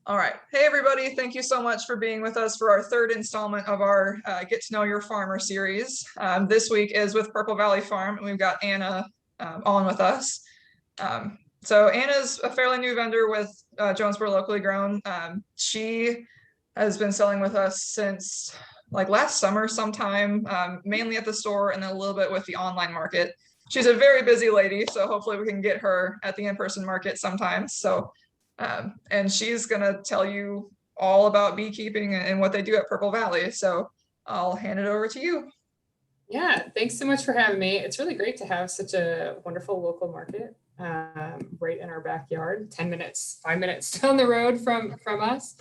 All right. Hey, everybody. Thank you so much for being with us for our third installment of our Get to Know Your Farmer series. This week is with Purple Valley Farm, and we've got Anna on with us. So Anna's a fairly new vendor with Jonesboro Locally Grown. She has been selling with us since like last summer sometime, mainly at the store and then a little bit with the online market. She's a very busy lady, so hopefully we can get her at the in-person market sometimes. And she's going to tell you all about beekeeping and what they do at Purple Valley. So I'll hand it over to you. Yeah, thanks so much for having me. It's really great to have such a wonderful local market right in our backyard, 10 minutes, 5 minutes down the road from us.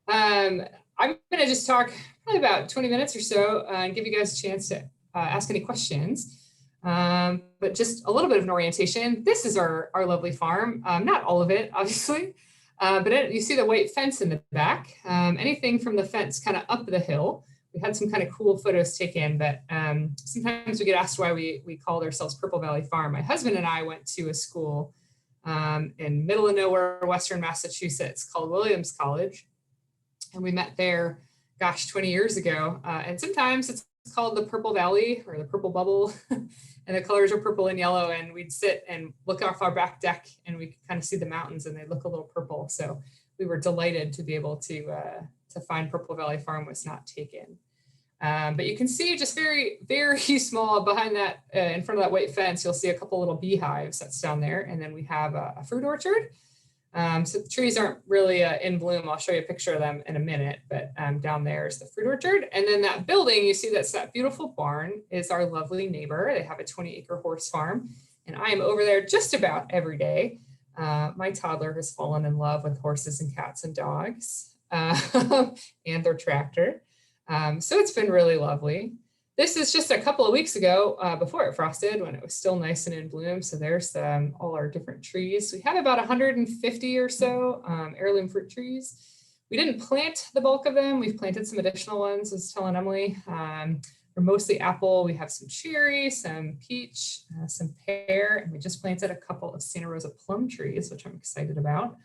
I'm going to just talk probably about 20 minutes or so and give you guys a chance to ask any questions. But just a little bit of an orientation. This is our lovely farm. Not all of it, obviously, but you see the white fence in the back. Anything from the fence kind of up the hill. We had some kind of cool photos taken, but sometimes we get asked why we called ourselves Purple Valley Farm. My husband and I went to a school in middle of nowhere, Western Massachusetts called Williams College. And we met there, gosh, 20 years ago. And sometimes it's called the Purple Valley or the Purple Bubble. And the colors are purple and yellow. And we'd sit and look off our back deck and we could kind of see the mountains and they look a little purple. So we were delighted to be able to find Purple Valley Farm was not taken. But you can see just very, very small behind that, in front of that white fence, you'll see a couple little beehives that's down there. And then we have a fruit orchard. So the trees aren't really in bloom. I'll show you a picture of them in a minute, but down there is the fruit orchard. And then that building, you see that's that beautiful barn is our lovely neighbor. They have a 20-acre horse farm. And I am over there just about every day. My toddler has fallen in love with horses and cats and dogs and their tractor. So it's been really lovely. This is just a couple of weeks ago before it frosted when it was still nice and in bloom. So there's all our different trees. We have about 150 or so heirloom fruit trees. We didn't plant the bulk of them. We've planted some additional ones, I was telling Emily. We're mostly apple. We have some cherry, some peach, some pear, and we just planted a couple of Santa Rosa plum trees, which I'm excited about.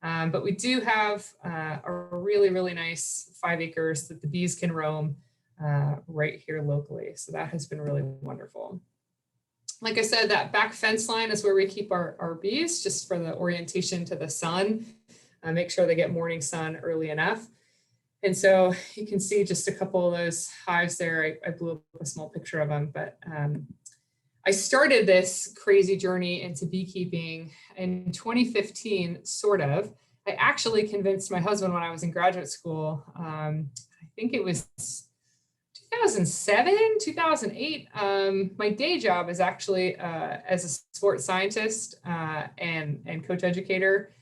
But we do have a really, really nice 5 acres that the bees can roam right here locally. So that has been really wonderful. Like I said, that back fence line is where we keep our bees just for the orientation to the sun. Make sure they get morning sun early enough. And so you can see just a couple of those hives there. I blew up a small picture of them, but I started this crazy journey into beekeeping in 2015, sort of. I actually convinced my husband when I was in graduate school, I think it was 2007, 2008. My day job is actually as a sports scientist and coach educator,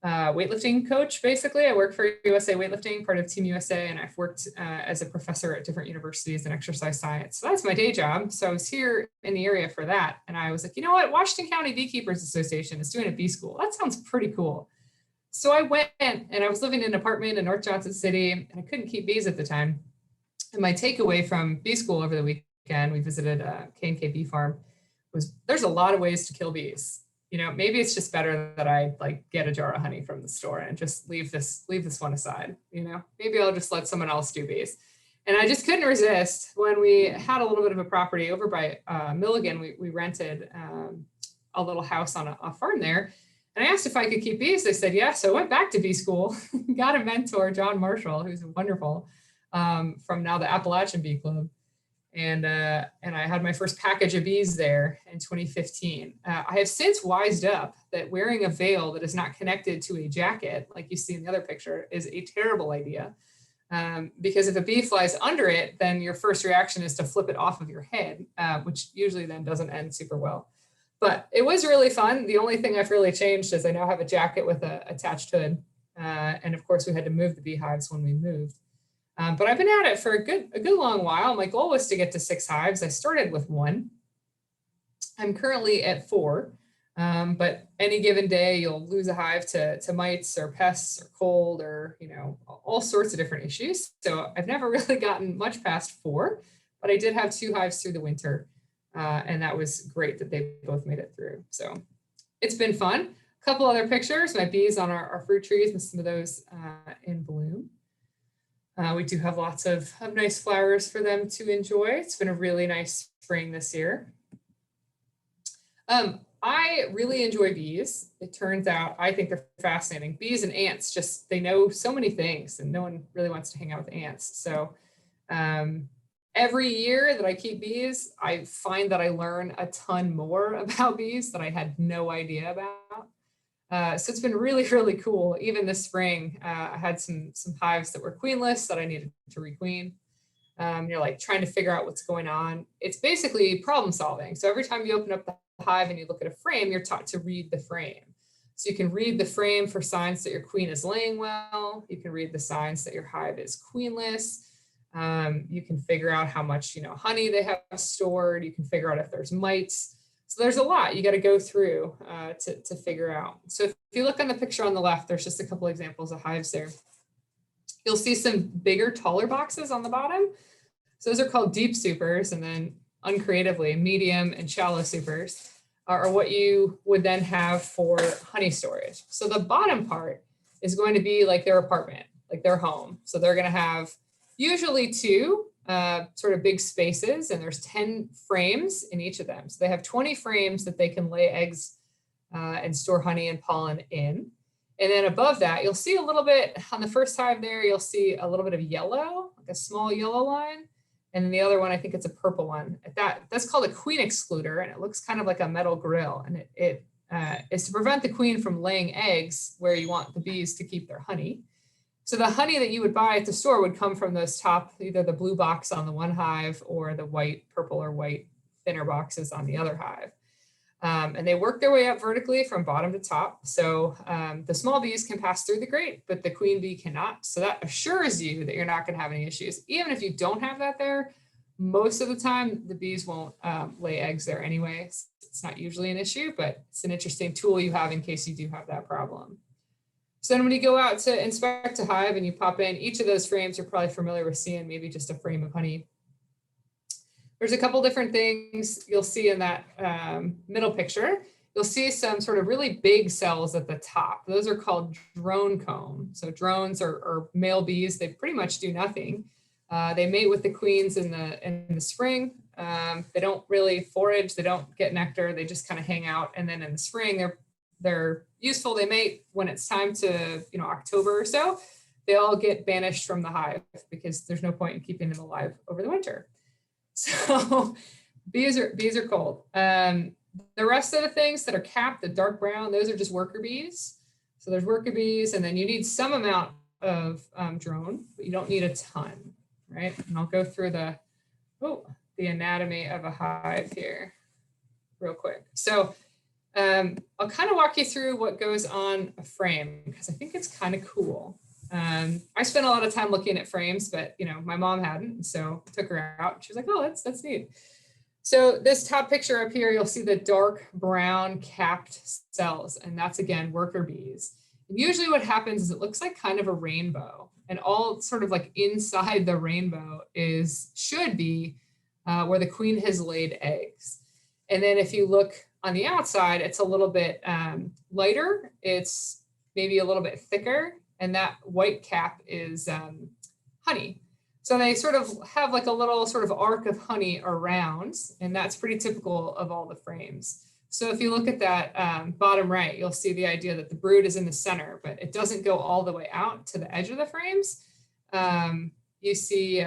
weightlifting coach, basically. I work for USA Weightlifting, part of Team USA, and I've worked as a professor at different universities in exercise science. So that's my day job. So I was here in the area for that. And I was like, you know what? Washington County Beekeepers Association is doing a bee school. That sounds pretty cool. So I went and I was living in an apartment in North Johnson City and I couldn't keep bees at the time. And my takeaway from bee school over the weekend, we visited K&K Bee Farm, was there's a lot of ways to kill bees. You know, maybe it's just better that I like get a jar of honey from the store and just leave this one aside. You know, maybe I'll just let someone else do bees. And I just couldn't resist when we had a little bit of a property over by Milligan. We rented a little house on a farm there. And I asked if I could keep bees. They said yes. So I went back to bee school, got a mentor, John Marshall, who's wonderful, from now the Appalachian Bee Club. And I had my first package of bees there in 2015. I have since wised up that wearing a veil that is not connected to a jacket, like you see in the other picture, is a terrible idea. Because if a bee flies under it, then your first reaction is to flip it off of your head, which usually then doesn't end super well. But it was really fun. The only thing I've really changed is I now have a jacket with an attached hood. And of course, we had to move the beehives when we moved. But I've been at it for a good long while. My goal was to get to 6 hives. I started with 1. I'm currently at 4, but any given day you'll lose a hive to mites or pests or cold or, you know, all sorts of different issues. So I've never really gotten much past 4, but I did have 2 hives through the winter. And that was great that they both made it through. So it's been fun. couple other pictures, my bees on our fruit trees and some of those in bloom. We do have lots of nice flowers for them to enjoy. It's been a really nice spring this year. I really enjoy bees. It turns out I think they're fascinating. Bees and ants, just they know so many things, and no one really wants to hang out with ants. So every year that I keep bees, I find that I learn a ton more about bees that I had no idea about. So it's been really, really cool. Even this spring, I had some hives that were queenless that I needed to requeen. You're like trying to figure out what's going on. It's basically problem solving. So every time you open up the hive and you look at a frame, you're taught to read the frame. So you can read the frame for signs that your queen is laying well. You can read the signs that your hive is queenless. You can figure out how much, honey they have stored. You can figure out if there's mites. So there's a lot you got to go through to figure out. So if you look on the picture on the left, there's just a couple examples of hives there. You'll see some bigger, taller boxes on the bottom. So those are called deep supers, and then uncreatively, medium and shallow supers are what you would then have for honey storage. So the bottom part is going to be like their apartment, like their home. So they're going to have usually two sort of big spaces, and there's 10 frames in each of them. So they have 20 frames that they can lay eggs and store honey and pollen in. And then above that, you'll see a little bit on the first hive there, you'll see a little bit of yellow, like a small yellow line. And then the other one, I think it's a purple one. That's called a queen excluder, and it looks kind of like a metal grill. And it is to prevent the queen from laying eggs where you want the bees to keep their honey. So the honey that you would buy at the store would come from those top, either the blue box on the one hive or the white, purple or white thinner boxes on the other hive. And they work their way up vertically from bottom to top. So the small bees can pass through the grate, but the queen bee cannot. So that assures you that you're not going to have any issues. Even if you don't have that there, most of the time the bees won't lay eggs there anyway. It's not usually an issue, but it's an interesting tool you have in case you do have that problem. So then when you go out to inspect a hive and you pop in each of those frames, you're probably familiar with seeing maybe just a frame of honey. There's a couple different things you'll see in that middle picture. You'll see some sort of really big cells at the top. Those are called drone comb. So drones are male bees. They pretty much do nothing. They mate with the queens in the spring. They don't really forage. They don't get nectar. They just kind of hang out. And then in the spring, they're useful. They mate when it's time to, October or so. They all get banished from the hive because there's no point in keeping them alive over the winter. So bees are cold. The rest of the things that are capped, the dark brown, those are just worker bees. So there's worker bees, and then you need some amount of drone, but you don't need a ton, right? And I'll go through the anatomy of a hive here real quick. So I'll kind of walk you through what goes on a frame because I think it's kind of cool. I spent a lot of time looking at frames, but my mom hadn't, so I took her out. She was like, "Oh, that's neat." So this top picture up here, you'll see the dark brown capped cells, and that's again worker bees. And usually what happens is it looks like kind of a rainbow, and all sort of like inside the rainbow should be where the queen has laid eggs. And then if you look on the outside, it's a little bit lighter. It's maybe a little bit thicker. And that white cap is honey. So they sort of have like a little sort of arc of honey around, and that's pretty typical of all the frames. So if you look at that bottom right, you'll see the idea that the brood is in the center, but it doesn't go all the way out to the edge of the frames. You see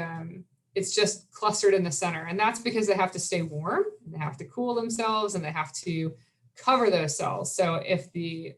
it's just clustered in the center, and that's because they have to stay warm, and they have to cool themselves, and they have to cover those cells. So if the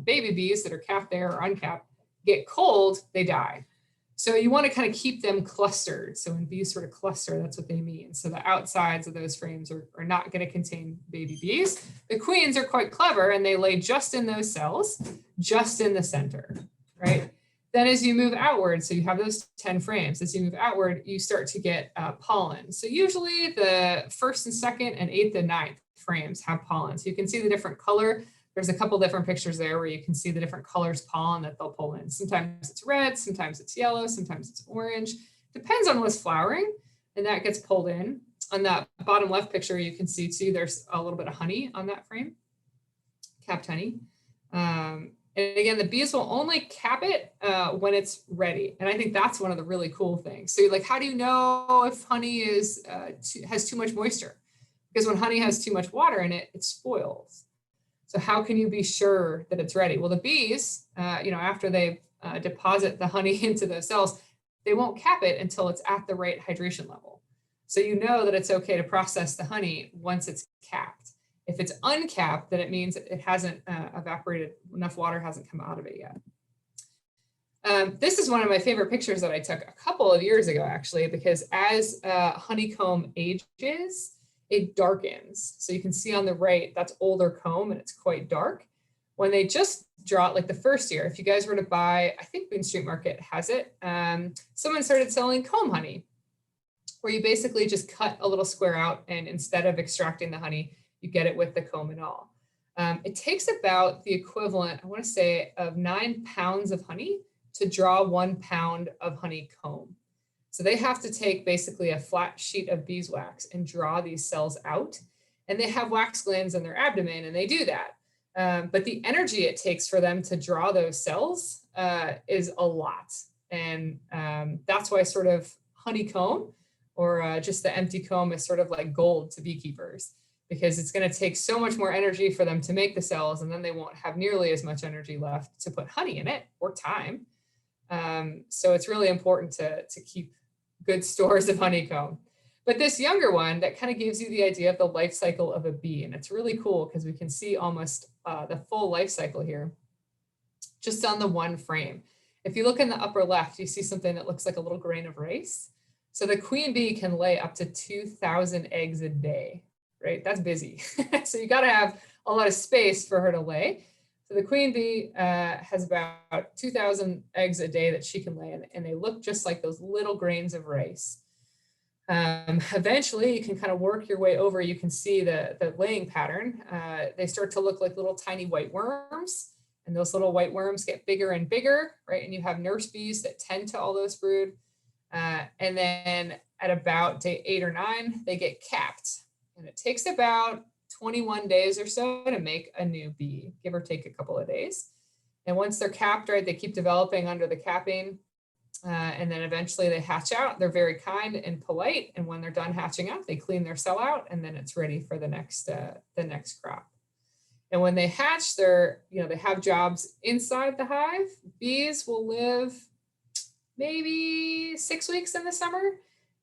baby bees that are capped there or uncapped get cold, they die. So you want to kind of keep them clustered. So when bees sort of cluster, that's what they mean. So the outsides of those frames are not going to contain baby bees. The queens are quite clever, and they lay just in those cells, just in the center, right? Then as you move outward, so you have those 10 frames, as you move outward, you start to get pollen. So usually the first and second and 8th and 9th frames have pollen. So you can see the different color. There's a couple different pictures there where you can see the different colors pollen that they'll pull in. Sometimes it's red, sometimes it's yellow, sometimes it's orange. Depends on what's flowering, and that gets pulled in. On that bottom left picture, you can see too, there's a little bit of honey on that frame, capped honey. And again, the bees will only cap it when it's ready. And I think that's one of the really cool things. So like, how do you know if honey is has too much moisture? Because when honey has too much water in it, it spoils. So how can you be sure that it's ready? Well, the bees, after they deposit the honey into those cells, they won't cap it until it's at the right hydration level. So you know that it's okay to process the honey once it's capped. If it's uncapped, then it means it hasn't evaporated, enough water hasn't come out of it yet. This is one of my favorite pictures that I took a couple of years ago, actually, because as honeycomb ages, it darkens. So you can see on the right, that's older comb and it's quite dark. When they just draw it, like the first year, if you guys were to buy, I think Boone Street Market has it, someone started selling comb honey, where you basically just cut a little square out and instead of extracting the honey, you get it with the comb and all. It takes about the equivalent, I want to say, of 9 pounds of honey to draw 1 pound of honeycomb. So they have to take basically a flat sheet of beeswax and draw these cells out. And they have wax glands in their abdomen and they do that. But the energy it takes for them to draw those cells is a lot. And that's why sort of honeycomb or just the empty comb is sort of like gold to beekeepers, because it's going to take so much more energy for them to make the cells, and then they won't have nearly as much energy left to put honey in it or time. So it's really important to keep good stores of honeycomb. But this younger one, that kind of gives you the idea of the life cycle of a bee. And it's really cool because we can see almost the full life cycle here just on the one frame. If you look in the upper left, you see something that looks like a little grain of rice. So the queen bee can lay up to 2,000 eggs a day, right? That's busy. So you got to have a lot of space for her to lay. So the queen bee has about 2,000 eggs a day that she can lay, and they look just like those little grains of rice. Eventually, you can kind of work your way over. You can see the laying pattern. They start to look like little tiny white worms, and those little white worms get bigger and bigger, right? And you have nurse bees that tend to all those brood. And then at about day 8 or 9, they get capped. And it takes about 21 days or so to make a new bee, give or take a couple of days. And once they're capped, right, they keep developing under the capping. And then eventually they hatch out. They're very kind and polite. And when they're done hatching out, they clean their cell out, and then it's ready for the next crop. And when they hatch, they have jobs inside the hive. Bees will live maybe 6 weeks in the summer,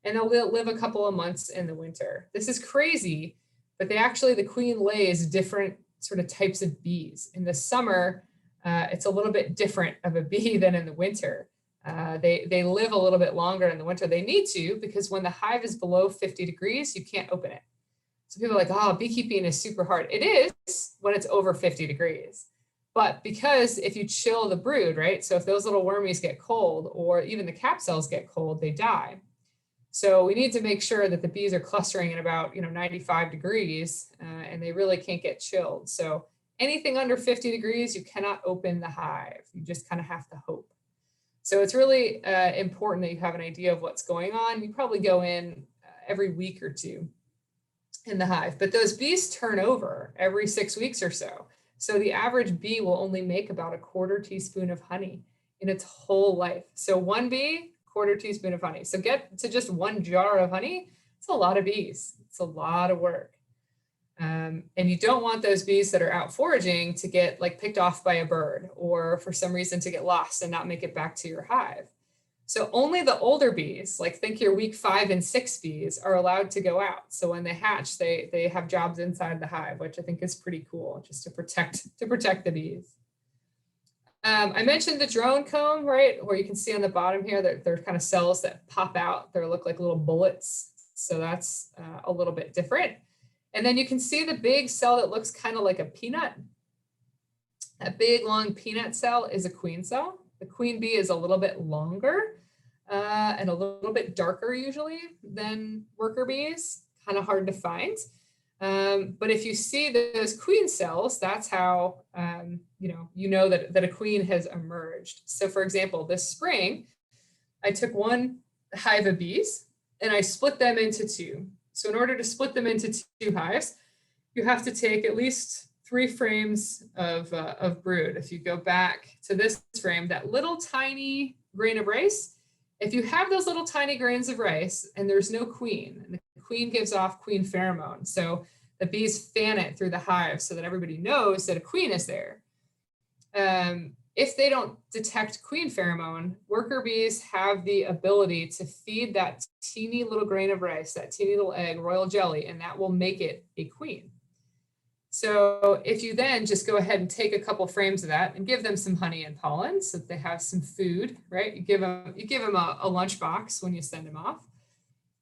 and they'll live a couple of months in the winter. This is crazy, but the queen lays different sort of types of bees. In the summer, it's a little bit different of a bee than in the winter. They live a little bit longer in the winter. They need to, because when the hive is below 50 degrees, you can't open it. So people are like, oh, beekeeping is super hard. It is when it's over 50 degrees. But because if you chill the brood, right? So if those little wormies get cold, or even the cap cells get cold, they die. So we need to make sure that the bees are clustering at about 95 degrees, and they really can't get chilled. So anything under 50 degrees, you cannot open the hive. You just kind of have to hope. So it's really important that you have an idea of what's going on. You probably go in every week or two in the hive, but those bees turn over every 6 weeks or so. So the average bee will only make about 1/4 teaspoon of honey in its whole life. So one bee, 1/4 teaspoon of honey. So get to just 1 jar of honey. It's a lot of bees. It's a lot of work. And you don't want those bees that are out foraging to get like picked off by a bird, or for some reason to get lost and not make it back to your hive. So only the older bees, like think your week 5 and 6 bees, are allowed to go out. So when they hatch, they have jobs inside the hive, which I think is pretty cool, just to protect the bees. I mentioned the drone comb, right? Where you can see on the bottom here that there are kind of cells that pop out. They look like little bullets. So that's a little bit different. And then you can see the big cell that looks kind of like a peanut. That big long peanut cell is a queen cell. The queen bee is a little bit longer and a little bit darker usually than worker bees, kind of hard to find. But if you see those queen cells, that's how you know that a queen has emerged. So for example, this spring, I took one hive of bees and I split them into 2. So in order to split them into 2 hives, you have to take at least 3 frames of brood. If you go back to this frame, that little tiny grain of rice, if you have those little tiny grains of rice and there's no queen, and the queen gives off queen pheromone, so the bees fan it through the hive so that everybody knows that a queen is there. If they don't detect queen pheromone, worker bees have the ability to feed that teeny little grain of rice, that teeny little egg, royal jelly, and that will make it a queen. So if you then just go ahead and take a couple frames of that and give them some honey and pollen so that they have some food, right? You give them a lunch box when you send them off,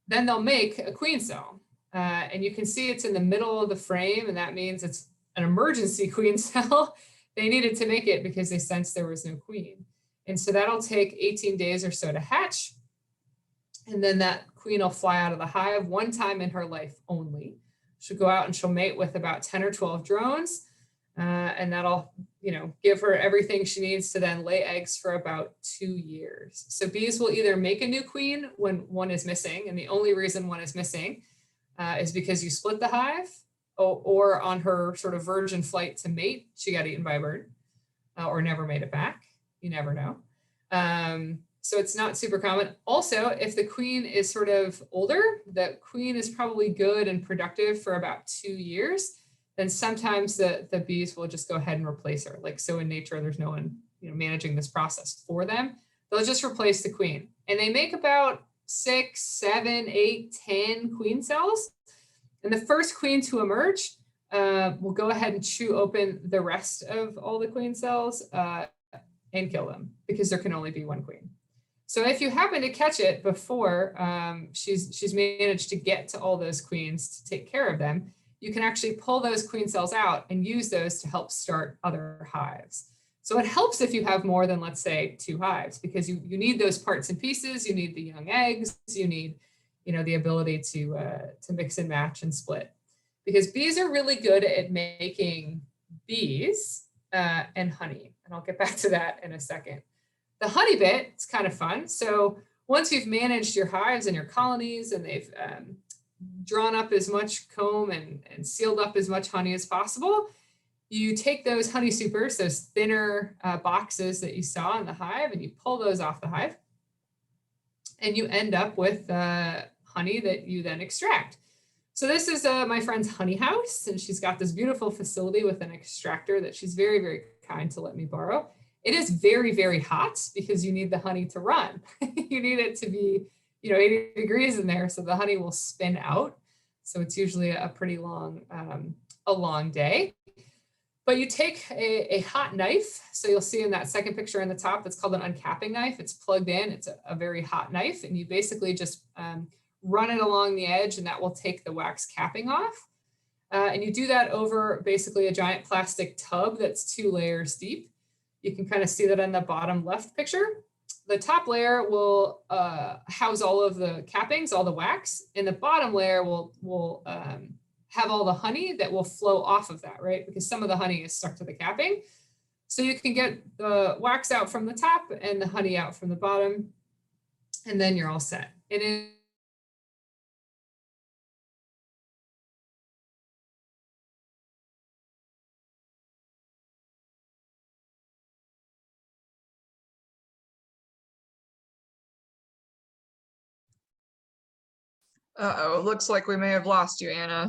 then they'll make a queen cell. And you can see it's in the middle of the frame, and that means it's an emergency queen cell. They needed to make it because they sensed there was no queen. And so that'll take 18 days or so to hatch. And then that queen will fly out of the hive one time in her life only. She'll go out and she'll mate with about 10 or 12 drones. And that'll, give her everything she needs to then lay eggs for about 2 years. So bees will either make a new queen when one is missing, and the only reason one is missing is because you split the hive, or on her sort of virgin flight to mate, she got eaten by a bird or never made it back. You never know. So it's not super common. Also, if the queen is sort of older, the queen is probably good and productive for about 2 years, then sometimes the bees will just go ahead and replace her. Like, so in nature, there's no one managing this process for them. They'll just replace the queen. And they make about 6, 7, 8, 10 queen cells. And the first queen to emerge will go ahead and chew open the rest of all the queen cells and kill them, because there can only be one queen. So if you happen to catch it before she's managed to get to all those queens to take care of them, you can actually pull those queen cells out and use those to help start other hives. So it helps if you have more than, let's say, 2 hives, because you need those parts and pieces. You need the young eggs. You need the ability to mix and match and split, because bees are really good at making bees and honey. And I'll get back to that in a second. The honey bit, it's kind of fun. So once you've managed your hives and your colonies, and they've drawn up as much comb and sealed up as much honey as possible, you take those honey supers, those thinner boxes that you saw in the hive, and you pull those off the hive. And you end up with honey that you then extract. So this is my friend's honey house, and she's got this beautiful facility with an extractor that she's very, very kind to let me borrow. It is very, very hot because you need the honey to run. You need it to be 80 degrees in there so the honey will spin out. So it's usually a pretty long, a long day. But you take a hot knife. So you'll see in that second picture on the top, it's called an uncapping knife. It's plugged in. It's a very hot knife. And you basically just run it along the edge, and that will take the wax capping off. And you do that over basically a giant plastic tub that's 2 layers deep. You can kind of see that on the bottom left picture. The top layer will house all of the cappings, all the wax, and the bottom layer will have all the honey that will flow off of that, right? Because some of the honey is stuck to the capping. So you can get the wax out from the top and the honey out from the bottom, and then you're all set. Uh-oh, it looks like we may have lost you, Anna.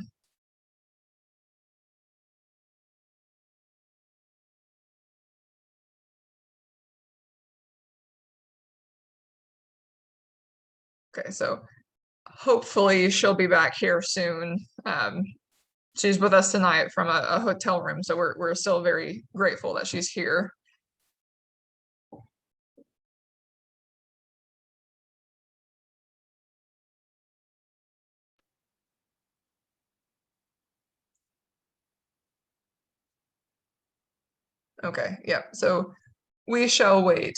Okay, so hopefully she'll be back here soon. She's with us tonight from a hotel room, so we're still very grateful that she's here. Okay, yep. So we shall wait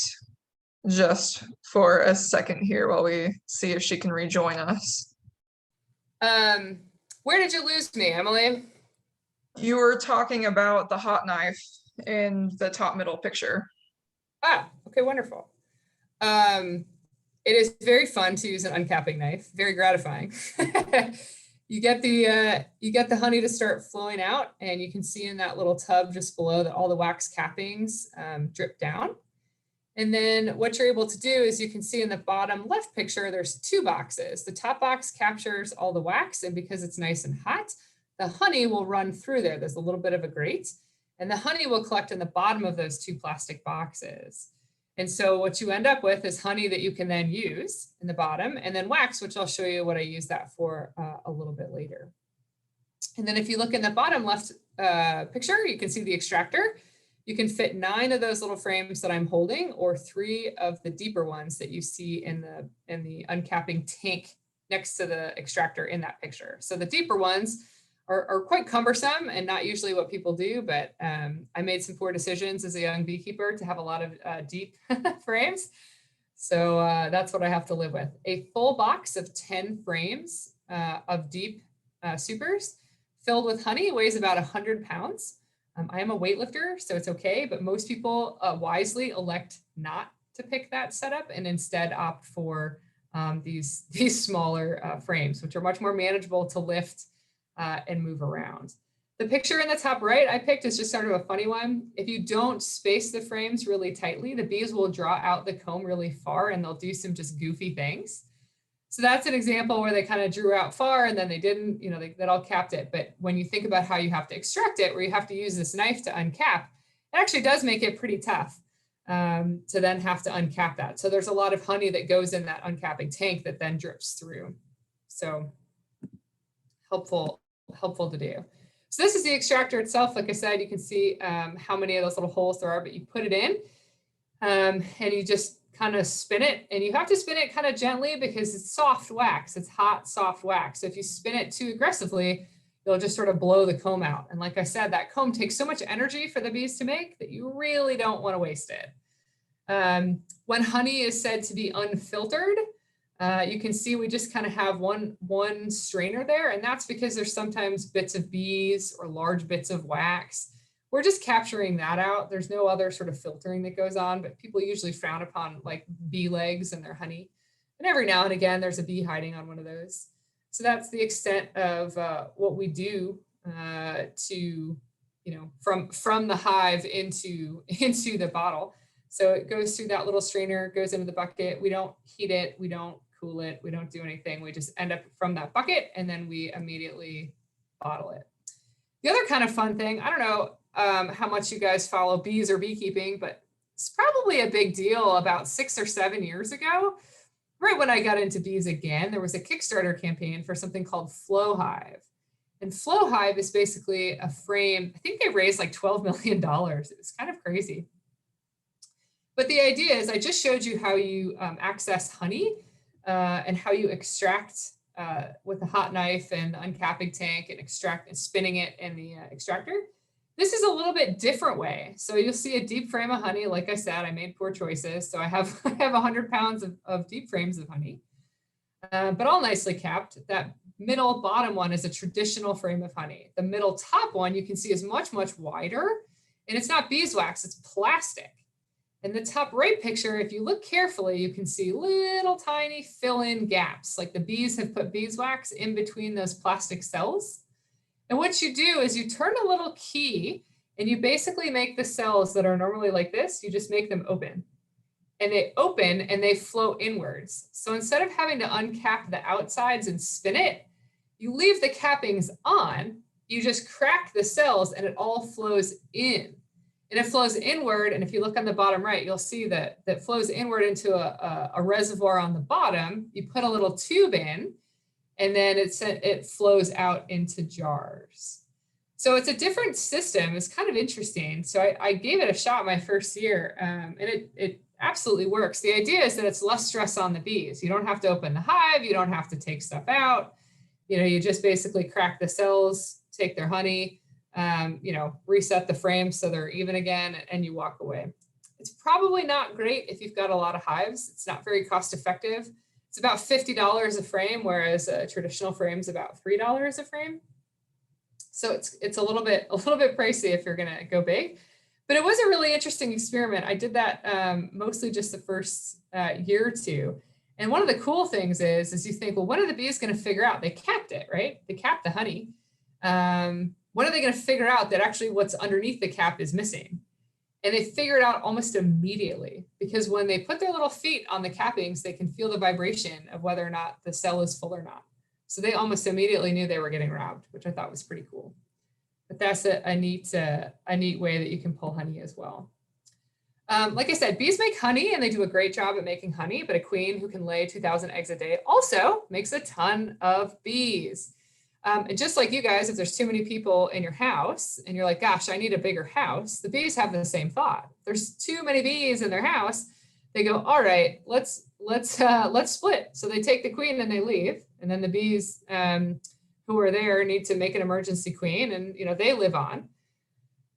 just for a second here while we see if she can rejoin us. Where did you lose me, Emily? You were talking about the hot knife in the top middle picture. Ah, okay, wonderful. It is very fun to use an uncapping knife, very gratifying. you get the honey to start flowing out, and you can see in that little tub just below that all the wax cappings drip down. And then what you're able to do is you can see in the bottom left picture, there's two boxes. The top box captures all the wax, and because it's nice and hot, the honey will run through there. There's a little bit of a grate, and the honey will collect in the bottom of those two plastic boxes. And so what you end up with is honey that you can then use in the bottom, and then wax, which I'll show you what I use that for a little bit later. And then if you look in the bottom left picture, you can see the extractor. You can fit 9 of those little frames that I'm holding, or 3 of the deeper ones that you see in the uncapping tank next to the extractor in that picture. So the deeper ones are quite cumbersome and not usually what people do, but I made some poor decisions as a young beekeeper to have a lot of deep frames. So that's what I have to live with. A full box of 10 frames of deep supers filled with honey weighs about 100 pounds. I am a weightlifter, so it's okay, but most people wisely elect not to pick that setup and instead opt for these smaller frames, which are much more manageable to lift and move around. The picture in the top right I picked is just sort of a funny one. If you don't space the frames really tightly, the bees will draw out the comb really far and they'll do some just goofy things. So that's an example where they kind of drew out far and then they didn't, that all capped it. But when you think about how you have to extract it, where you have to use this knife to uncap, it actually does make it pretty tough to then have to uncap that. So there's a lot of honey that goes in that uncapping tank that then drips through. So helpful to do. So this is the extractor itself. Like I said, you can see how many of those little holes there are, but you put it in and you just kind of spin it, and you have to spin it kind of gently because it's soft wax. It's hot, soft wax. So if you spin it too aggressively, you'll just sort of blow the comb out. And like I said, that comb takes so much energy for the bees to make that you really don't want to waste it. When honey is said to be unfiltered, you can see we just kind of have one strainer there, and that's because there's sometimes bits of bees or large bits of wax. We're just capturing that out. There's no other sort of filtering that goes on, but people usually frown upon like bee legs and their honey. And every now and again, there's a bee hiding on one of those. So that's the extent of what we do to, from the hive into the bottle. So it goes through that little strainer, goes into the bucket. We don't heat it. We don't cool it. We don't do anything. We just end up from that bucket and then we immediately bottle it. The other kind of fun thing, I don't know how much you guys follow bees or beekeeping, but it's probably a big deal. About 6 or 7 years ago, right when I got into bees again, there was a Kickstarter campaign for something called FlowHive. And FlowHive is basically a frame. I think they raised like $12 million. It was kind of crazy. But the idea is I just showed you how you access honey and how you extract with a hot knife and uncapping tank and extract and spinning it in the extractor. This is a little bit different way. So you'll see a deep frame of honey. Like I said, I made poor choices. So I have 100 pounds of deep frames of honey, but all nicely capped. That middle bottom one is a traditional frame of honey. The middle top one you can see is much, much wider, and it's not beeswax, it's plastic. In the top right picture, if you look carefully, you can see little tiny fill-in gaps, like the bees have put beeswax in between those plastic cells. And what you do is you turn a little key and you basically make the cells that are normally like this, you just make them open. And they open and they flow inwards. So instead of having to uncap the outsides and spin it, you leave the cappings on, you just crack the cells and it all flows in. And it flows inward. And if you look on the bottom right, you'll see that that flows inward into a reservoir on the bottom. You put a little tube in, and then it flows out into jars. So it's a different system. It's kind of interesting. So I gave it a shot my first year, and it absolutely works. The idea is that it's less stress on the bees. You don't have to open the hive. You don't have to take stuff out. You just basically crack the cells, take their honey, reset the frames so they're even again, and you walk away. It's probably not great if you've got a lot of hives. It's not very cost effective. It's about $50 a frame, whereas a traditional frame is about $3 a frame. So it's a little bit pricey if you're gonna go big, but it was a really interesting experiment. I did that mostly just the first year or two. And one of the cool things is you think, well, when are the bees going to figure out? They capped it, right? They capped the honey. When are they going to figure out that actually what's underneath the cap is missing? And they figure it out almost immediately, because when they put their little feet on the cappings, they can feel the vibration of whether or not the cell is full or not. So they almost immediately knew they were getting robbed, which I thought was pretty cool. But that's a neat way that you can pull honey as well. Like I said, bees make honey and they do a great job at making honey, but a queen who can lay 2,000 eggs a day also makes a ton of bees. And just like you guys, if there's too many people in your house and you're like, gosh, I need a bigger house, the bees have the same thought. If there's too many bees in their house, they go, all right, let's split. So they take the queen and they leave. And then the bees who are there need to make an emergency queen, and they live on.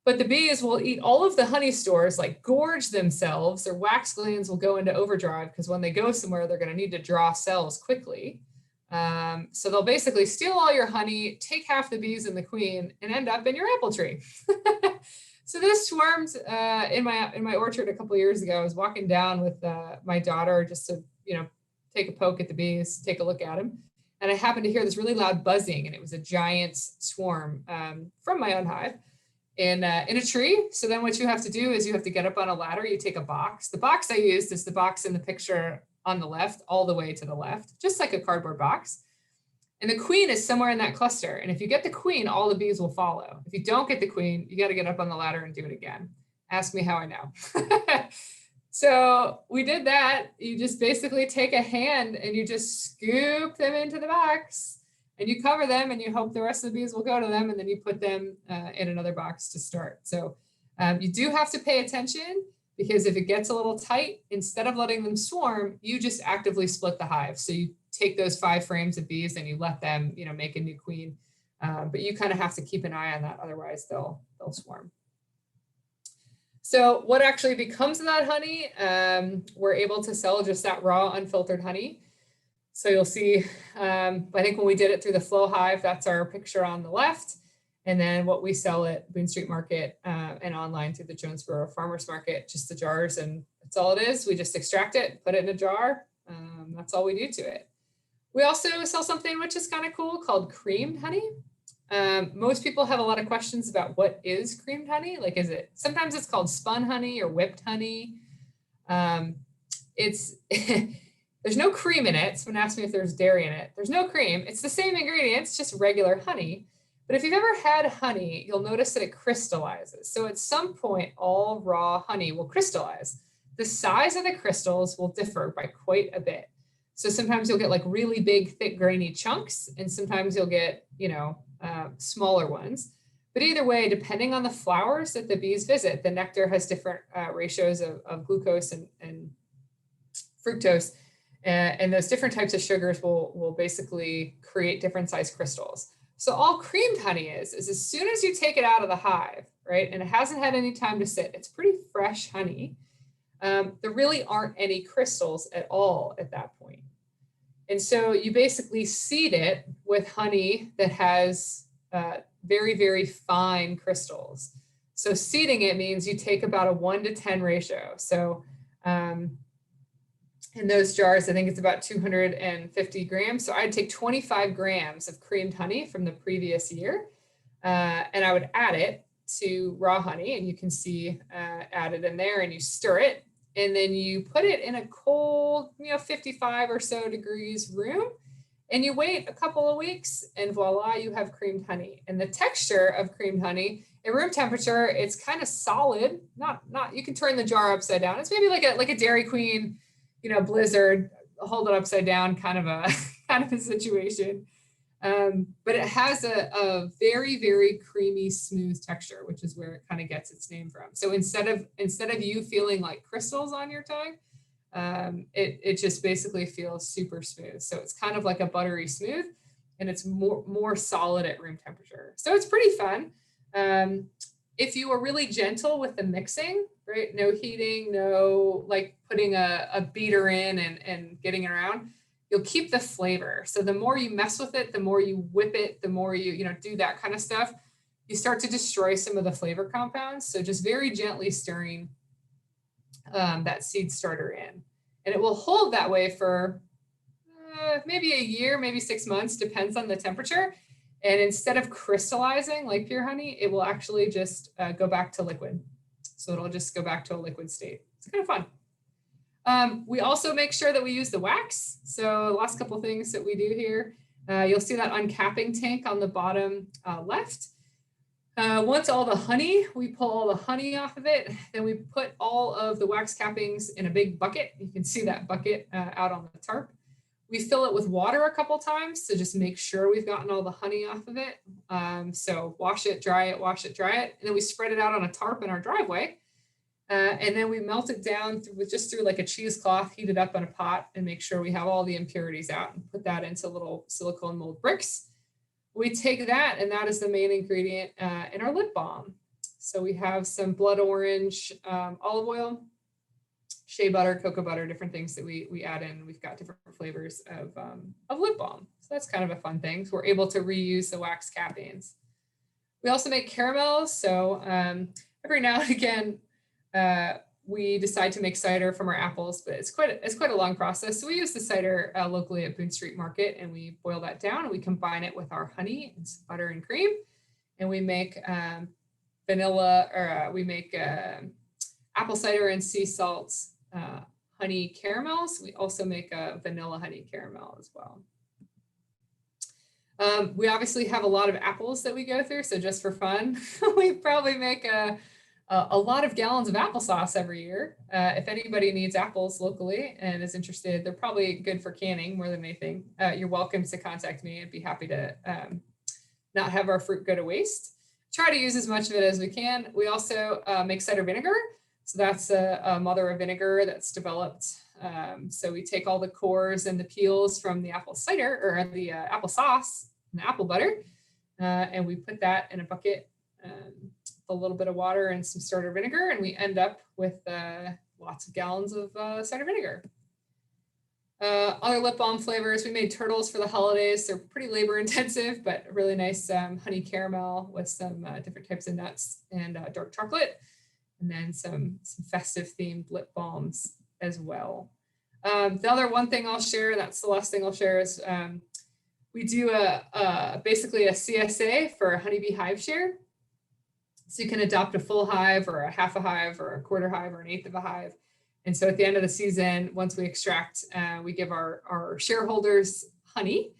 But the bees will eat all of the honey stores, like gorge themselves. Their wax glands will go into overdrive because when they go somewhere, they're going to need to draw cells quickly. So they'll basically steal all your honey, take half the bees and the queen, and end up in your apple tree. So this swarmed in my orchard a couple of years ago. I was walking down with my daughter just to take a poke at the bees, take a look at them, and I happened to hear this really loud buzzing, and it was a giant swarm from my own hive in a tree. So then what you have to do is you have to get up on a ladder. You take a box. The box I used is the box in the picture on the left, all the way to the left, just like a cardboard box. And the queen is somewhere in that cluster. And if you get the queen, all the bees will follow. If you don't get the queen, you got to get up on the ladder and do it again. Ask me how I know. So we did that. You just basically take a hand and you just scoop them into the box and you cover them and you hope the rest of the bees will go to them. And then you put them in another box to start. So you do have to pay attention, because if it gets a little tight, instead of letting them swarm, you just actively split the hive. So you take those 5 frames of bees and you let them, make a new queen. But you kind of have to keep an eye on that. Otherwise they'll swarm. So what actually becomes of that honey? We're able to sell just that raw, unfiltered honey. So you'll see, I think when we did it through the Flow Hive, that's our picture on the left. And then what we sell at Boone Street Market and online through the Jonesboro Farmers Market, just the jars, and that's all it is. We just extract it, put it in a jar. That's all we do to it. We also sell something which is kind of cool called creamed honey. Most people have a lot of questions about what is creamed honey. Like, sometimes it's called spun honey or whipped honey. There's no cream in it. Someone asked me if there's dairy in it. There's no cream. It's the same ingredients, just regular honey. But if you've ever had honey, you'll notice that it crystallizes. So at some point, all raw honey will crystallize. The size of the crystals will differ by quite a bit. So sometimes you'll get like really big, thick, grainy chunks, and sometimes you'll get, smaller ones. But either way, depending on the flowers that the bees visit, the nectar has different ratios of glucose and fructose. And those different types of sugars will basically create different size crystals. So all creamed honey is as soon as you take it out of the hive, right, and it hasn't had any time to sit, it's pretty fresh honey. There really aren't any crystals at all at that point. And so you basically seed it with honey that has very, very fine crystals. So seeding it means you take about a 1-to-10 ratio. So in those jars, I think it's about 250 grams. So I'd take 25 grams of creamed honey from the previous year, and I would add it to raw honey, and you can see added in there, and you stir it, and then you put it in a cold, 55 or so degrees room, and you wait a couple of weeks, and voila, you have creamed honey. And the texture of creamed honey at room temperature, it's kind of solid. Not you can turn the jar upside down. It's maybe like a Dairy Queen, Blizzard, hold it upside down kind of a situation. But it has a very, very creamy, smooth texture, which is where it kind of gets its name from. So instead of you feeling like crystals on your tongue, it just basically feels super smooth. So it's kind of like a buttery smooth, and it's more solid at room temperature. So it's pretty fun. If you are really gentle with the mixing, right? No heating, no like putting a beater in and getting it around, you'll keep the flavor. So the more you mess with it, the more you whip it, the more you do that kind of stuff, you start to destroy some of the flavor compounds. So just very gently stirring that seed starter in. And it will hold that way for maybe a year, maybe 6 months, depends on the temperature. And instead of crystallizing like pure honey, it will actually just go back to liquid. So it'll just go back to a liquid state. It's kind of fun. We also make sure that we use the wax. So the last couple of things that we do here, you'll see that uncapping tank on the bottom left. Once all the honey, we pull all the honey off of it, then we put all of the wax cappings in a big bucket. You can see that bucket out on the tarp. We fill it with water a couple times to just make sure we've gotten all the honey off of it. So wash it, dry it, wash it, dry it. And then we spread it out on a tarp in our driveway. And then we melt it down through like a cheesecloth, heat it up in a pot and make sure we have all the impurities out and put that into little silicone mold bricks. We take that, and that is the main ingredient in our lip balm. So we have some blood orange olive oil, shea butter, cocoa butter, different things that we add in. We've got different flavors of lip balm. So that's kind of a fun thing. So we're able to reuse the wax cappings. We also make caramels. So every now and again, we decide to make cider from our apples, but it's quite a long process. So we use the cider locally at Boone Street Market, and we boil that down and we combine it with our honey and some butter and cream, and we make vanilla, or we make apple cider and sea salt honey caramels. We also make a vanilla honey caramel as well. We obviously have a lot of apples that we go through. So just for fun, we probably make a lot of gallons of applesauce every year. If anybody needs apples locally and is interested, they're probably good for canning more than anything. You're welcome to contact me. I'd be happy to not have our fruit go to waste. Try to use as much of it as we can. We also make cider vinegar. So that's a mother of vinegar that's developed. So we take all the cores and the peels from the apple cider or the applesauce and the apple butter, and we put that in a bucket, a little bit of water and some starter vinegar, and we end up with lots of gallons of cider vinegar. Other lip balm flavors, we made turtles for the holidays. They're pretty labor intensive, but really nice honey caramel with some different types of nuts and dark chocolate, and then some festive themed lip balms as well. The other one thing I'll share, that's the last thing I'll share, is we do basically a CSA for a honeybee hive share. So you can adopt a full hive or a half a hive or a quarter hive or an eighth of a hive. And so at the end of the season, once we extract, we give our shareholders honey.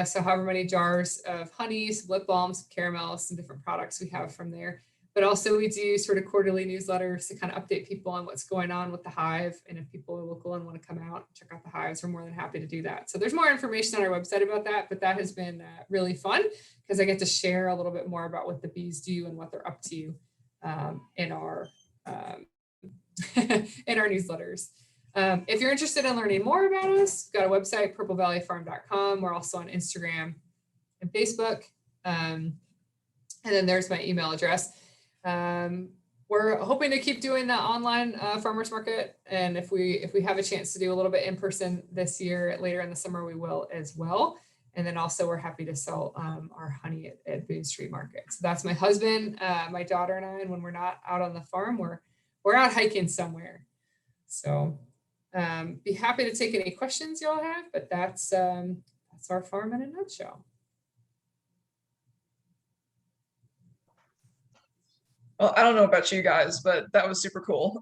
So however many jars of honeys, lip balms, caramels, some different products we have from there. But also we do sort of quarterly newsletters to kind of update people on what's going on with the hive. And if people are local and want to come out, check out the hives, we're more than happy to do that. So there's more information on our website about that, but that has been really fun because I get to share a little bit more about what the bees do and what they're up to in our in our newsletters. If you're interested in learning more about us, we've got a website, purplevalleyfarm.com. We're also on Instagram and Facebook. And then there's my email address. We're hoping to keep doing the online farmers market. And if we have a chance to do a little bit in person this year, later in the summer, we will as well. And then also we're happy to sell our honey at Boone Street Market. So that's my husband, my daughter and I, and when we're not out on the farm, we're out hiking somewhere. So be happy to take any questions y'all have, but that's our farm in a nutshell. Well, I don't know about you guys, but that was super cool.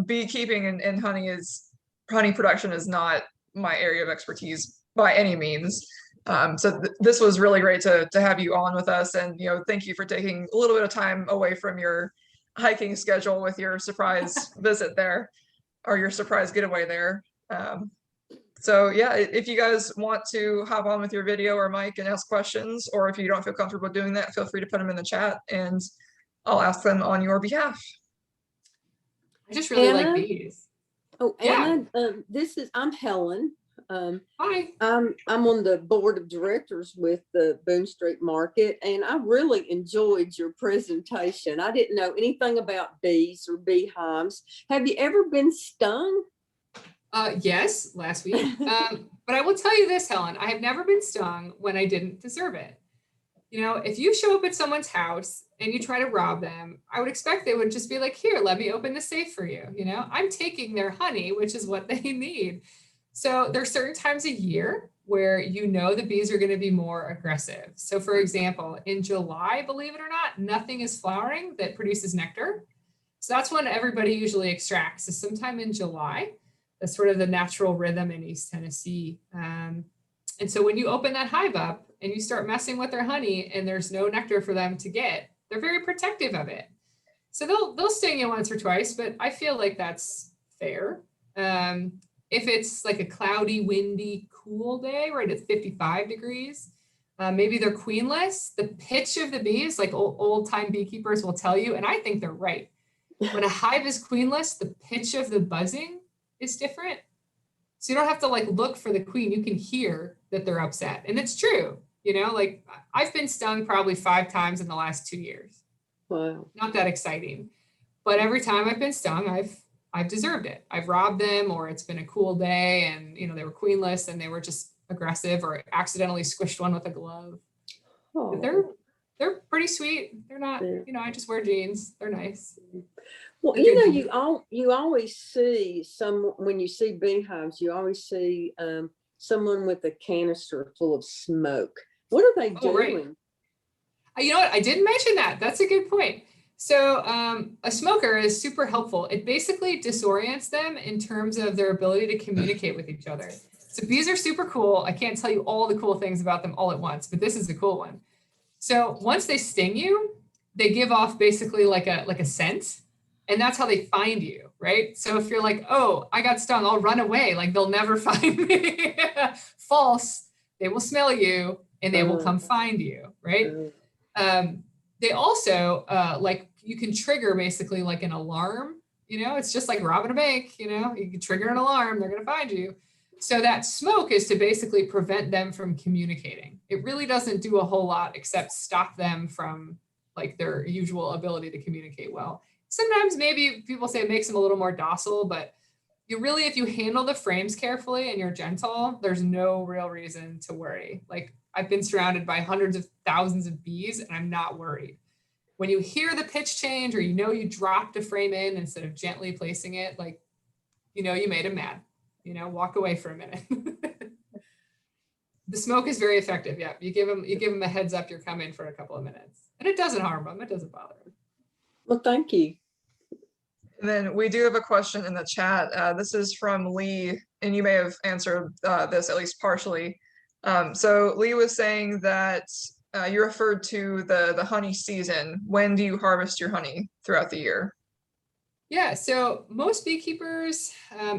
Beekeeping and honey production is not my area of expertise by any means. So this was really great to have you on with us, and thank you for taking a little bit of time away from your hiking schedule with your surprise visit there, or your surprise getaway there. So yeah, if you guys want to hop on with your video or mic and ask questions, or if you don't feel comfortable doing that, feel free to put them in the chat and I'll ask them on your behalf. I just really like bees. Oh, Anna, I'm Helen. Hi. I'm on the board of directors with the Boone Street Market, and I really enjoyed your presentation. I didn't know anything about bees or beehives. Have you ever been stung? Yes, last week. But I will tell you this, Helen, I have never been stung when I didn't deserve it. If you show up at someone's house and you try to rob them, I would expect they would just be like, here, let me open the safe for you. I'm taking their honey, which is what they need. So there's certain times a year where you know the bees are going to be more aggressive. So for example, in July, believe it or not, nothing is flowering that produces nectar. So that's when everybody usually extracts. So sometime in July, that's sort of the natural rhythm in East Tennessee. And so when you open that hive up and you start messing with their honey and there's no nectar for them to get, they're very protective of it. So they'll sting you once or twice, but I feel like that's fair. If it's like a cloudy, windy, cool day, right at 55 degrees, maybe they're queenless. The pitch of the bees, like old time beekeepers will tell you, and I think they're right. When a hive is queenless, the pitch of the buzzing is different. So you don't have to like look for the queen. You can hear that they're upset. And it's true, you know, like I've been stung probably 5 times in the last 2 years. Wow. Not that exciting, but every time I've been stung, I've deserved it. I've robbed them, or it's been a cool day and, you know, they were queenless and they were just aggressive, or accidentally squished one with a glove. Oh. But they're pretty sweet. They're not, Yeah. you know, I just wear jeans. They're nice. Well, Okay. you know, you always see when you see beehives, you always see someone with a canister full of smoke. What are they Oh, right. doing? You know what? I didn't mention that. That's a good point. So a smoker is super helpful. It basically disorients them in terms of their ability to communicate with each other. So bees are super cool. I can't tell you all the cool things about them all at once, but this is a cool one. So once they sting you, they give off basically like a scent, and that's how they find you, right? So if you're like, oh, I got stung, I'll run away, like they'll never find me. False. They will smell you and they will come find you, right? They also like you can trigger basically like an alarm, you know, it's just like robbing a bank, you know, you can trigger an alarm, they're going to find you. So that smoke is to basically prevent them from communicating. It really doesn't do a whole lot except stop them from like their usual ability to communicate well. Sometimes maybe people say it makes them a little more docile, but you really, if you handle the frames carefully and you're gentle, there's no real reason to worry. Like I've been surrounded by hundreds of thousands of bees and I'm not worried. When you hear the pitch change, or you know you dropped a frame in instead of gently placing it, like, you know, you made them mad, you know, walk away for a minute. The smoke is very effective. Yeah. You give them a heads up, you're coming for a couple of minutes, and it doesn't harm them. It doesn't bother them. Well, thank you. And then we do have a question in the chat. This is from Lee, and you may have answered this at least partially. So Lee was saying that you referred to the honey season. When do you harvest your honey throughout the year? Yeah, so most beekeepers,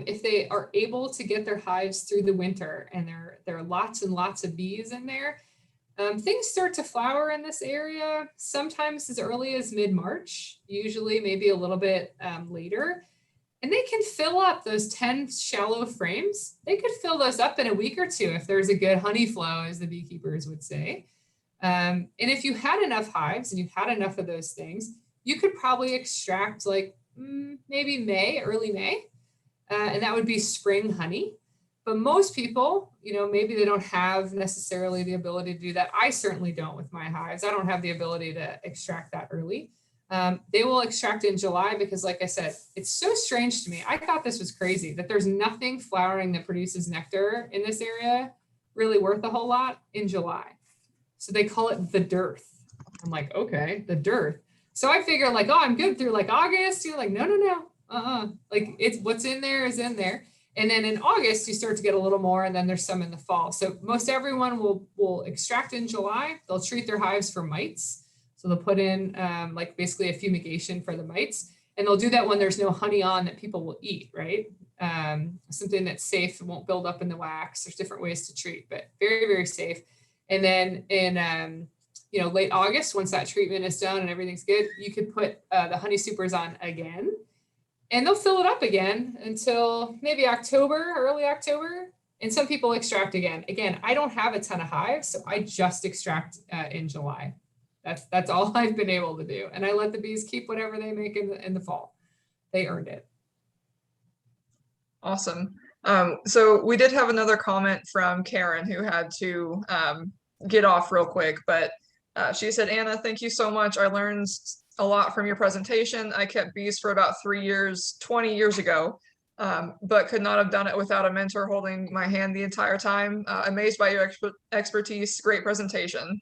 if they are able to get their hives through the winter and there are lots and lots of bees in there, things start to flower in this area sometimes as early as mid-March, usually maybe a little bit later. And they can fill up those 10 shallow frames. They could fill those up in a week or two if there's a good honey flow, as the beekeepers would say. And if you had enough hives and you had enough of those things, you could probably extract like maybe May, early May, and that would be spring honey. But most people, you know, maybe they don't have necessarily the ability to do that. I certainly don't with my hives. I don't have the ability to extract that early. They will extract in July because, like I said, it's so strange to me. I thought this was crazy that there's nothing flowering that produces nectar in this area really worth a whole lot in July. So they call it the dearth. I'm like, okay, the dearth. So I figure like, oh, I'm good through like August. You're like, no. Like it's what's in there is in there. And then in August, you start to get a little more, and then there's some in the fall. So most everyone will extract in July. They'll treat their hives for mites. So they'll put in like basically a fumigation for the mites. And they'll do that when there's no honey on that people will eat, right? Something that's safe, won't build up in the wax. There's different ways to treat, but very, very safe. And then in you know, late August, once that treatment is done and everything's good, you could put the honey supers on again, and they'll fill it up again until maybe October, early October. And some people extract again. Again, I don't have a ton of hives, so I just extract in July. That's all I've been able to do. And I let the bees keep whatever they make in the fall. They earned it. Awesome. So we did have another comment from Karen, who had to get off real quick, but she said, Anna, thank you so much. I learned a lot from your presentation. I kept bees for about 3 years, 20 years ago. but could not have done it without a mentor holding my hand the entire time. Amazed by your expertise, great presentation.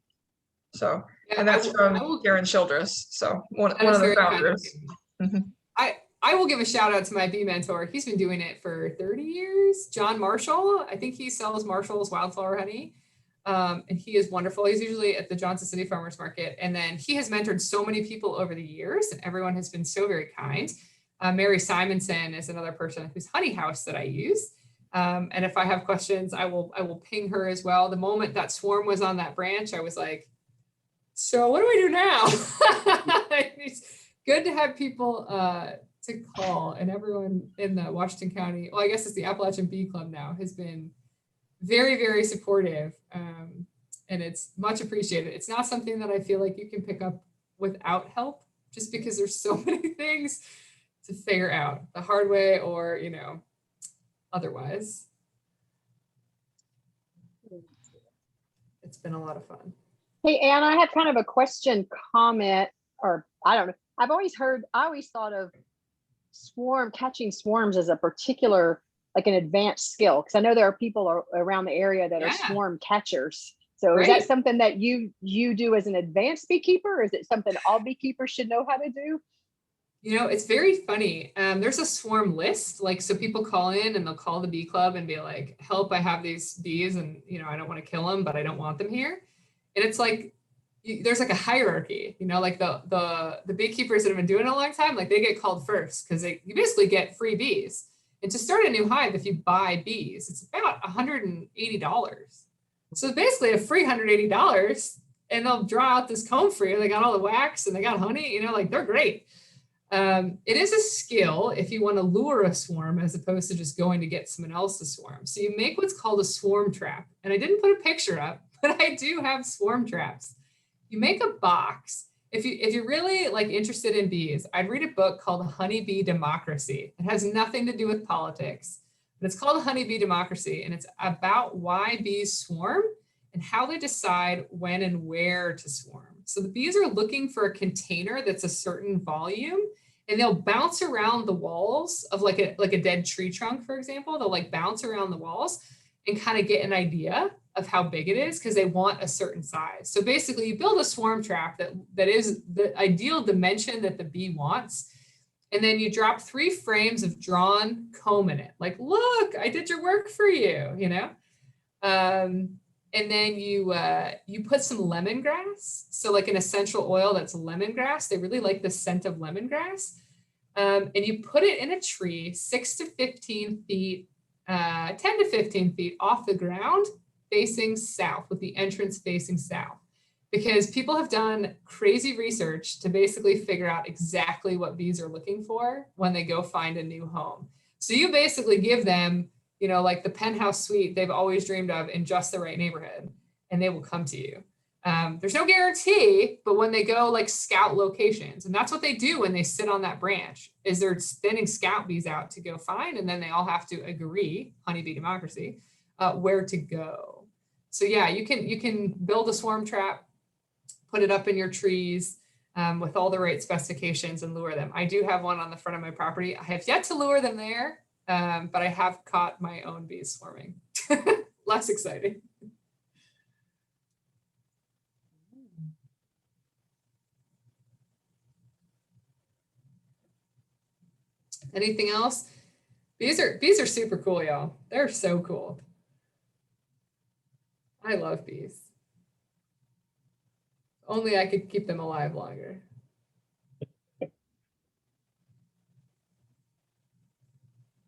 So, Yeah, and that's from I will, Karen Childress, so one that is of the very kind of founders. you. Mhm. I will give a shout out to my bee mentor. He's been doing it for 30 years. John Marshall. I think he sells Marshall's wildflower honey. And he is wonderful. He's usually at the Johnson City Farmers Market. And then he has mentored so many people over the years, and everyone has been so very kind. Mary Simonson is another person whose honey house that I use. And if I have questions, I will ping her as well. The moment that swarm was on that branch, I was like, so what do we do now? It's good to have people to call, and everyone in the Washington County, well, I guess it's the Appalachian Bee Club now, has been very, very supportive. And it's much appreciated. It's not something that I feel like you can pick up without help, just because there's so many things to figure out the hard way or, otherwise. It's been a lot of fun. Hey, Anne, I have kind of a question, comment, or I don't know. I always thought of catching swarms as a particular, like an advanced skill. Because I know there are people around the area that are swarm catchers. So is that something that you do as an advanced beekeeper? Or is it something all beekeepers should know how to do? It's very funny. There's a swarm list, so people call in and they'll call the bee club and be like, help, I have these bees and, I don't want to kill them, but I don't want them here. And it's like, there's like a hierarchy, like the beekeepers that have been doing it a long time, like they get called first because you basically get free bees. And to start a new hive, if you buy bees, it's about $180. So basically a free $180, and they'll draw out this comb for you. They got all the wax and they got honey, they're great. It is a skill if you want to lure a swarm as opposed to just going to get someone else to swarm. So you make what's called a swarm trap. And I didn't put a picture up, but I do have swarm traps. You make a box. If you're really interested in bees, I'd read a book called Honeybee Democracy. It has nothing to do with politics, but it's called Honeybee Democracy. And it's about why bees swarm and how they decide when and where to swarm. So the bees are looking for a container that's a certain volume, and they'll bounce around the walls of like a dead tree trunk, for example. They'll bounce around the walls and kind of get an idea of how big it is because they want a certain size. So basically you build a swarm trap that is the ideal dimension that the bee wants. And then you drop 3 frames of drawn comb in it. Like, look, I did your work for you, and then you put some lemongrass. So like an essential oil that's lemongrass. They really like the scent of lemongrass. And you put it in a tree 6 to 15 feet, 10 to 15 feet off the ground, facing south, with the entrance facing south. Because people have done crazy research to basically figure out exactly what bees are looking for when they go find a new home. So you basically give them, like the penthouse suite they've always dreamed of in just the right neighborhood, and they will come to you. There's no guarantee, but when they go scout locations, and that's what they do when they sit on that branch, is they're sending scout bees out to go find, and then they all have to agree, Honeybee Democracy, where to go. So yeah, you can build a swarm trap, put it up in your trees with all the right specifications and lure them. I do have one on the front of my property. I have yet to lure them there, but I have caught my own bees swarming. Less exciting. Anything else? Bees are super cool, y'all. They're so cool. I love bees. Only I could keep them alive longer.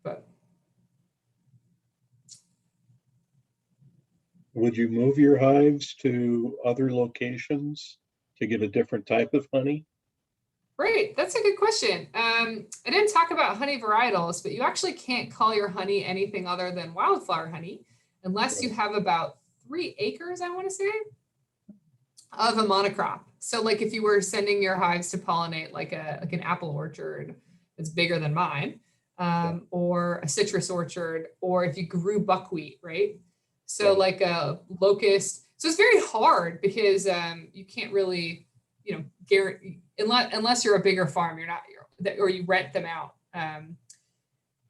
But would you move your hives to other locations to get a different type of honey? Great, that's a good question. I didn't talk about honey varietals, but you actually can't call your honey anything other than wildflower honey unless you have about 3 acres, I want to say, of a monocrop. So if you were sending your hives to pollinate like an apple orchard that's bigger than mine, or a citrus orchard, or if you grew buckwheat, right? So like a locust. So it's very hard because you can't really, guarantee, unless you're a bigger farm, or you rent them out.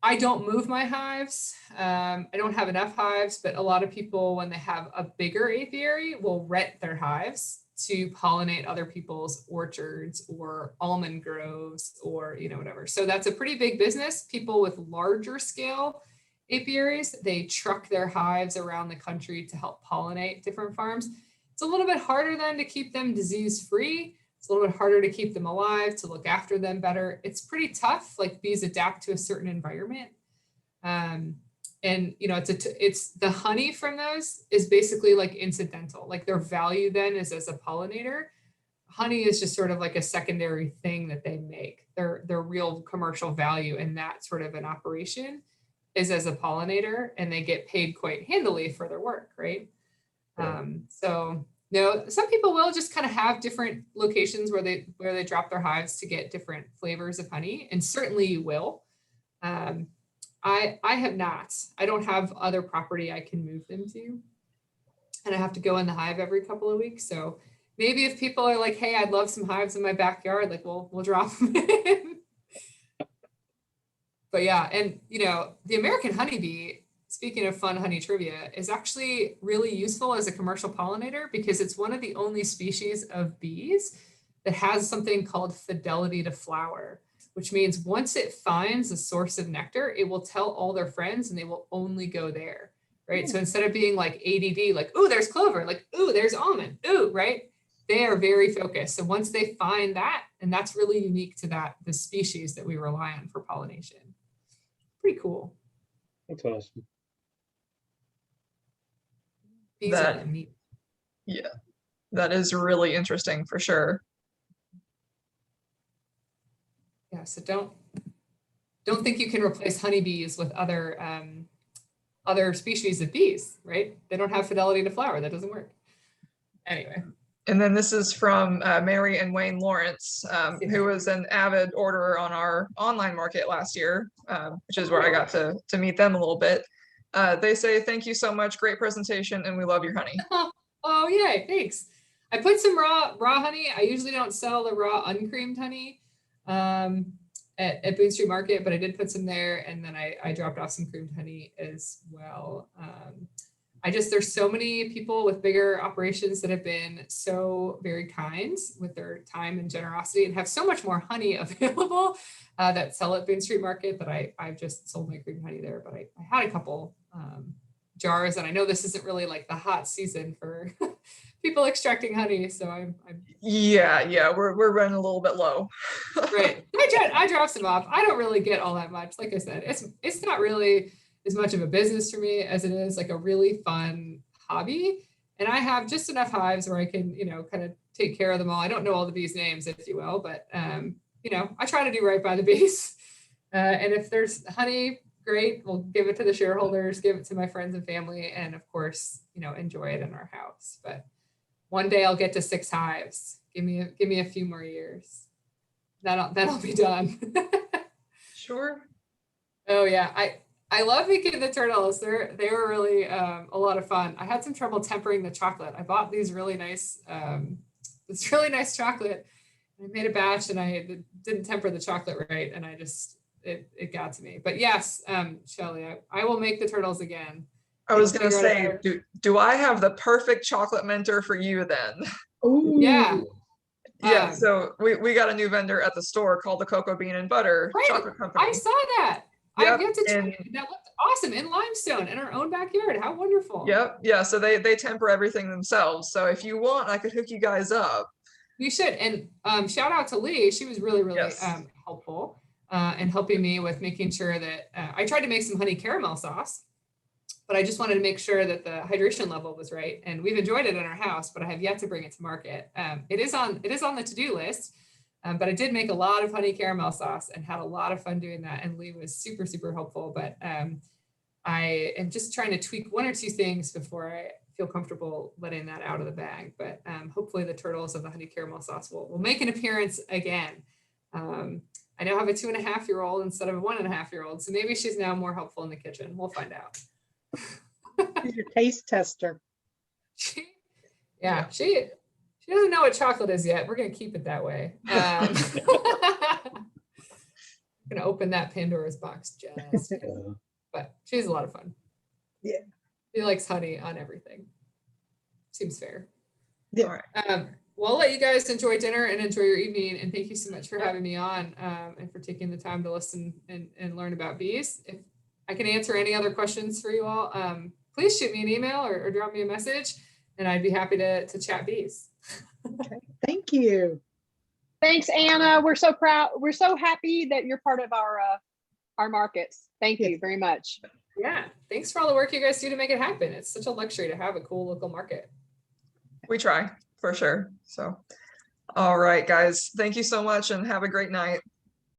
I don't move my hives. I don't have enough hives, but a lot of people, when they have a bigger apiary, will rent their hives to pollinate other people's orchards or almond groves or, whatever. So that's a pretty big business. People with larger scale apiaries, they truck their hives around the country to help pollinate different farms. It's a little bit harder then to keep them disease free. It's a little bit harder to keep them alive, to look after them better. It's pretty tough. Like, bees adapt to a certain environment. And it's the honey from those is basically like incidental. Like, their value then is as a pollinator. Honey is just sort of like a secondary thing that they make. Their real commercial value in that sort of an operation is as a pollinator, and they get paid quite handily for their work, right? So some people will just kind of have different locations where they drop their hives to get different flavors of honey, and certainly you will. I have not. I don't have other property I can move them to, and I have to go in the hive every couple of weeks. So maybe if people are like, "Hey, I'd love some hives in my backyard," like we'll drop them in. But yeah, and the American honeybee, speaking of fun honey trivia, is actually really useful as a commercial pollinator because it's one of the only species of bees that has something called fidelity to flower, which means once it finds a source of nectar, it will tell all their friends and they will only go there, right? So instead of being like ADD, like, "Ooh, there's clover," like, "Ooh, there's almond," "Ooh," right? They are very focused. So once they find that, and that's really unique to the species that we rely on for pollination. Pretty cool. That's awesome. Bees are neat. Yeah, that is really interesting for sure. Yeah, so don't think you can replace honeybees with other species of bees, right? They don't have fidelity to flower. That doesn't work. Anyway. And then this is from Mary and Wayne Lawrence, who was an avid orderer on our online market last year, which is where I got to meet them a little bit. They say, "Thank you so much. Great presentation. And we love your honey." Oh, yay. Thanks. I put some raw honey. I usually don't sell the raw uncreamed honey at Boone Street Market, but I did put some there. And then I dropped off some creamed honey as well. There's so many people with bigger operations that have been so very kind with their time and generosity and have so much more honey available that sell at Boone Street Market that I've just sold my cream honey there. But I had a couple jars, and I know this isn't really like the hot season for people extracting honey. So I'm Yeah, we're running a little bit low. Right. I drop some off. I don't really get all that much. Like I said, it's not really as much of a business for me as it is like a really fun hobby. And I have just enough hives where I can, kind of take care of them all. I don't know all the bees' names, if you will, but I try to do right by the bees. And if there's honey, great. We'll give it to the shareholders, give it to my friends and family, and of course, enjoy it in our house. But one day I'll get to 6 hives. Give me a few more years. That'll be done. Sure. Oh yeah, I love making the turtles. They were really a lot of fun. I had some trouble tempering the chocolate. I bought these really nice, this really nice chocolate. I made a batch and I didn't temper the chocolate right, and it got to me. But yes, Shelly, I will make the turtles again. I was gonna say, do I have the perfect chocolate mentor for you then? Ooh. Yeah. Yeah, so we got a new vendor at the store called the Cocoa Bean and Butter Right. Chocolate Company. I saw that. Yep, I get to try it. That looked awesome in limestone in our own backyard. How wonderful. Yep. Yeah. So they temper everything themselves. So if you want, I could hook you guys up. You should. And shout out to Lee. She was really, really Yes. helpful in helping me with making sure that I tried to make some honey caramel sauce, but I just wanted to make sure that the hydration level was right. And we've enjoyed it in our house, but I have yet to bring it to market. It is on the to-do list. But I did make a lot of honey caramel sauce and had a lot of fun doing that. And Lee was super, super helpful. But I am just trying to tweak 1 or 2 things before I feel comfortable letting that out of the bag. But hopefully the turtles of the honey caramel sauce will make an appearance again. I now have a 2.5-year-old instead of a 1.5-year-old. So maybe she's now more helpful in the kitchen. We'll find out. She's your taste tester. She doesn't know what chocolate is yet. We're going to keep it that way. gonna open that Pandora's box just yet. But she's a lot of fun. Yeah. She likes honey on everything. Seems fair. Yeah. All right. Well, I'll let you guys enjoy dinner and enjoy your evening. And thank you so much for having me on and for taking the time to listen and learn about bees. If I can answer any other questions for you all, please shoot me an email or drop me a message, and I'd be happy to chat bees. Thank you. Thanks, Anna. We're so proud. We're so happy that you're part of our markets. Thank you Yes. very much. Yeah, thanks for all the work you guys do to make it happen. It's such a luxury to have a cool local market. We try for sure. So, all right, guys, thank you so much and have a great night.